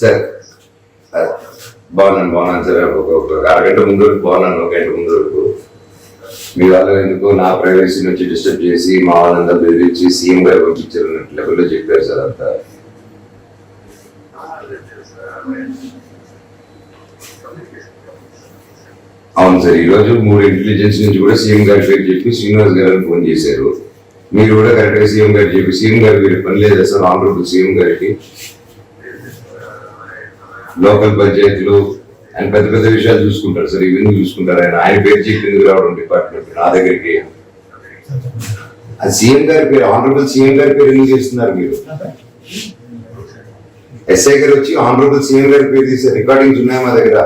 Sir బాగున్నాను sir. ఒక అరగంట ముందు వరకు బాగున్నాను, ఒక గంట ముందు వరకు మీ వాళ్ళు ఎందుకు నా ప్రైవసీ నుంచి డిస్టర్బ్ చేసి మా వాళ్ళంతా బెదిరించి సీఎం గారు పంపించారు లెవెల్లో చెప్పారు సార్ అంతా. అవును సార్, ఈరోజు 3 ఇంటెలిజెన్స్ నుంచి కూడా సీఎం గారి పేరు చెప్పి శ్రీనివాస్ గారిని ఫోన్ చేశారు. మీరు కూడా కరెక్ట్గా సీఎం గారు చెప్పి సీఎం గారు వీరి పని లేదా సార్? ఆనరబుల్ సీఎం గారికి లోకల్ పంచాయతీలు ఆయన పెద్ద పెద్ద విషయాలు చూసుకుంటారు సార్, ఇవన్నీ చూసుకుంటారు. ఆయన పేరు చెప్పింది రావడం డిపార్ట్మెంట్ నా దగ్గరికి. అది సీఎం గారి పేరు, ఆనరబుల్ సీఎం గారి పేరు ఎందుకు చేస్తున్నారు మీరు? ఎస్ఐ గారు వచ్చి ఆనరబుల్ సీఎం గారి పేరు తీసే రికార్డింగ్స్ ఉన్నాయి మా దగ్గర.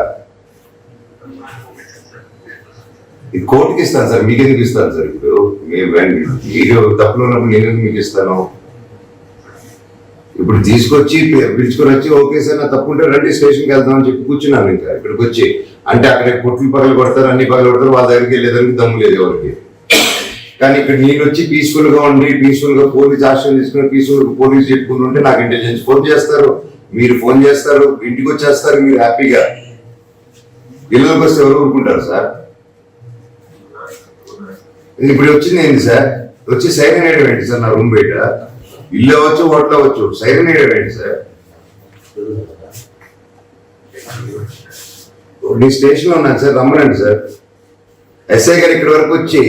ఇది కోర్టుకి ఇస్తాను సార్, మీకు ఎందుకు ఇస్తాను సార్? ఇప్పుడు మీరు తప్పులో ఉన్నప్పుడు నేను మీకు ఇస్తాను. ఇప్పుడు తీసుకొచ్చి పిలుచుకొని వచ్చి ఓకే సార్ నా తప్పుంటే రండి స్టేషన్కి వెళ్దామని చెప్పి కూర్చున్నాను. ఇంకా ఇక్కడికి వచ్చి అంటే అక్కడ కొట్లు పగలు కొడతారు, అన్ని పగలు కొడతారు, వాళ్ళ దగ్గరికి వెళ్ళేదానికి దమ్ము లేదు ఎవరికి. కానీ ఇక్కడ నేను వచ్చి పీస్ఫుల్ గా ఉండి పీస్ఫుల్ గా పోలీస్ ఆశ్రయం తీసుకుని పీస్ఫుల్ పోలీస్ చెప్పుకుని ఉంటే నాకు ఇంటెలిజెన్స్ ఫోన్ చేస్తారు, మీరు ఫోన్ చేస్తారు, ఇంటికి వచ్చేస్తారు మీరు హ్యాపీగా. ఇళ్ళకి వస్తే ఎవరు ఊరుకుంటారు సార్? ఇప్పుడు వచ్చింది ఏంటి సార్? వచ్చి సైరన్ వేయడం ఏంటి సార్? నా రూమ్ బయట ఇల్లు అవ్వచ్చు హోటల్ అవ్వచ్చు, సైరన్ వేయడం ఏంటి సార్? నేను స్టేషన్ లో ఉన్నాను సార్, రమ్మనండి సార్. ఎస్ఐ గారు ఇక్కడి వరకు వచ్చి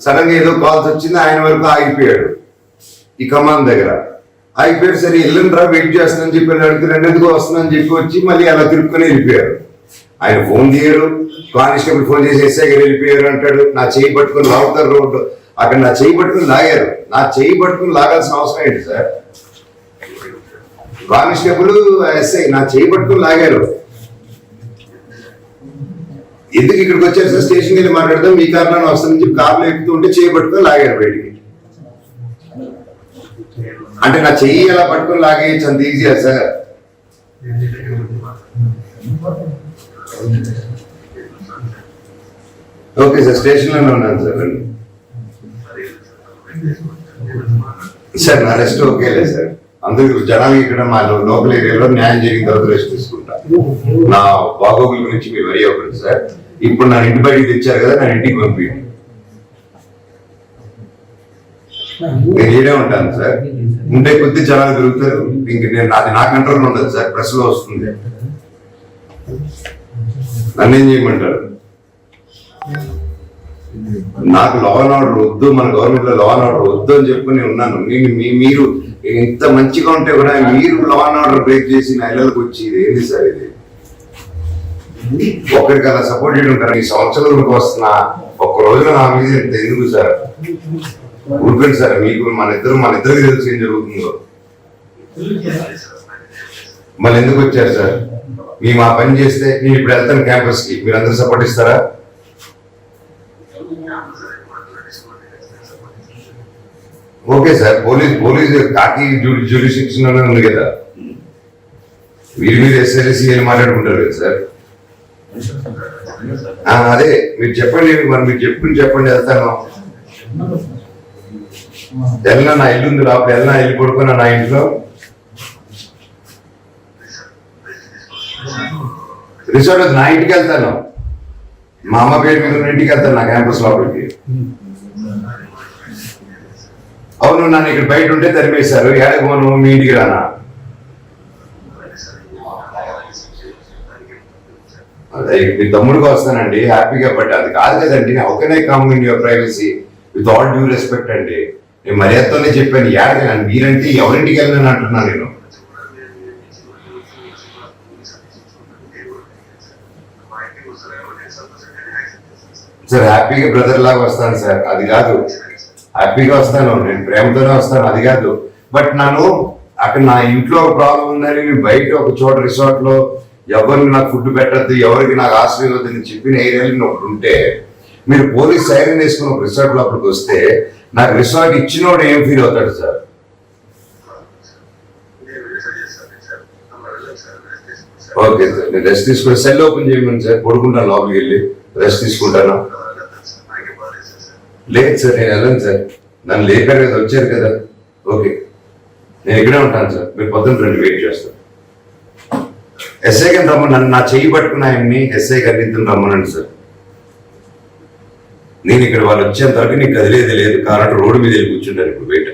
సడన్ గా ఏదో కాల్స్ వచ్చింది, ఆయన వరకు ఆగిపోయాడు ఈ కమాండ్ దగ్గర. ఆగిపోయాడు, సరే వెళ్ళండి రా వెయిట్ చేస్తానని చెప్పి అడుగుతున్నాడు, ఎందుకు వస్తుందని చెప్పి వచ్చి మళ్ళీ అలా తిరుపుకొని వెళ్ళిపోయారు. ఆయన ఫోన్ చేయరు, కానిస్టేబుల్ ఫోన్ చేసి ఎస్ఐ గారు వెళ్ళిపోయారు అంటాడు. నా చేయి పట్టుకుని లాగుతారు రోడ్డు, అక్కడ నా చేయి పట్టుకుని లాగారు. నా చేయి పట్టుకుని లాగాల్సిన అవసరం ఏంటి సార్? కానిస్టేబుల్ ఎస్ఐ నా చేయి పట్టుకుని లాగారు. ఎందుకు ఇక్కడికి వచ్చారు సార్? స్టేషన్కి వెళ్ళి మాట్లాడదాం, మీ కార్లో వస్తుందని చెప్పి కార్లో ఎక్కుతూ ఉంటే చేయి పట్టుకుని లాగారు బయటికి. అంటే నా చెయ్యి ఎలా పట్టుకుని లాగేయచ్చు, అంత ఈజీయా సార్? ఓకే సార్, స్టేషన్లోనే ఉన్నాను సార్. సార్ నా రెస్ట్ ఓకేలే సార్. అందరూ జనాలకి ఇక్కడ మా లోకల్ ఏరియాలో న్యాయం జరిగిన తర్వాత రెస్ట్ తీసుకుంటా. నా బాగోగుల గురించి మీరు వరి అవ్వకండి సార్. ఇప్పుడు నా ఇంటి బయటికి తెచ్చారు కదా, నా ఇంటికి పంపించండి. నేను ఏడే ఉంటాను సార్. ఉండే కొద్ది జనాలు పెరుగుతారు, ఇంక నేను అది నా కంట్రోల్ ఉండదు సార్. ప్రెస్ లో వస్తుంది, నన్నేం చేయమంటారు? నాకు లా అండ్ ఆర్డర్ వద్దు, మన గవర్నమెంట్ లో లా అండ్ ఆర్డర్ వద్దు అని చెప్పుకుని ఉన్నాను. మీరు ఇంత మంచిగా ఉంటే కూడా మీరు లా అండ్ ఆర్డర్ బ్రేక్ చేసి నా ఇళ్ళకి వచ్చి ఇది ఏంటి సార్? ఇది ఒక్కడికి అలా సపోర్ట్ చేయడం ఉంటారు. ఈ సంవత్సరాలకు వస్తున్నా ఒక్క రోజున నా మీద ఇంత ఎందుకు సార్? ఊరుకోండి సార్, మీకు మన ఇద్దరికి తెలుసు ఏం జరుగుతుందో. మళ్ళీ ఎందుకు వచ్చారు సార్? మేము ఆ పని చేస్తే నేను ఇప్పుడు వెళ్తాను క్యాంపస్ కి, మీరు అందరూ సపోర్ట్ ఇస్తారా? ఓకే సార్, పోలీస్ కాకి జ్యూరిడిక్షన్ ఉంది కదా, మీరు ఎస్ఎల్సీ మాట్లాడుకుంటారు కదా సార్. అదే మీరు చెప్పండి, మరి మీరు చెప్పండి వెళ్తాను. వెళ్ళినా నా ఇల్లు ఉంది లోపల, వెళ్ళినా వెళ్ళి పడుకున్నా నా ఇంట్లో. రిసార్ట్ నా ఇంటికి వెళ్తాను, మా అమ్మ పేరు మీద ఉన్న ఇంటికి వెళ్తాను, నా క్యాంపస్ లోపలికి. అవును, నన్ను ఇక్కడ బయట ఉంటే తరిమేశారు, ఏడకపోను మీ ఇంటికి రానా? అదే మీ తమ్ముడికి వస్తానండి హ్యాపీగా, బట్ అది కాదు కదండి. How can I come in your privacy with all due respect అండి. నేను మర్యాదతోనే చెప్పాను, ఏడకనండి. మీరంటే ఎవరింటికి వెళ్ళినని అంటున్నా నేను. సార్ హ్యాపీగా బ్రదర్ లాగా వస్తాను సార్, అది కాదు. హ్యాపీగా వస్తాను, నేను ప్రేమతోనే వస్తాను, అది కాదు. బట్ నన్ను అక్కడ నా ఇంట్లో ఒక ప్రాబ్లం ఉందని నేను బయట ఒక చోట రిసార్ట్ లో ఎవరిని నాకు ఫుడ్ పెట్టద్దు, ఎవరికి నాకు ఆశ్రయం వద్దు అని చెప్పిన ఏరియాలో ఒకటి ఉంటే, మీరు పోలీస్ సైరన్ వేసుకుని ఒక రిసార్ట్ లోపలికి వస్తే నాకు రిసార్ట్ ఇచ్చినోడు ఏం ఫీల్ అవుతాడు సార్? ఓకే సార్, నేను రెస్ట్ తీసుకుని సెల్ ఓపెన్ చేయమని సార్, పడుకుంటాను లోపలికి వెళ్ళి రెస్ట్ తీసుకుంటాను. లేదు సార్, నేను వెళ్ళను సార్, నన్ను లేపారు కదా, వచ్చారు కదా. ఓకే, నేను ఇక్కడే ఉంటాను సార్, మీరు పొద్దున్న రండి, వెయిట్ చేస్తాను. ఎస్ఐ గారిని రమ్మన్నాను, నా చెయ్యి పట్టుకున్న ఆయన్ని ఎస్ఐ గారిని ఇద్దరు రమ్మనండి సార్. నేను ఇక్కడ వాళ్ళు వచ్చేంత వరకు నీకు కదిలేదు లేదు, కాబట్టి రోడ్డు మీద వెళ్ళి కూర్చుంటారు ఇప్పుడు బయట.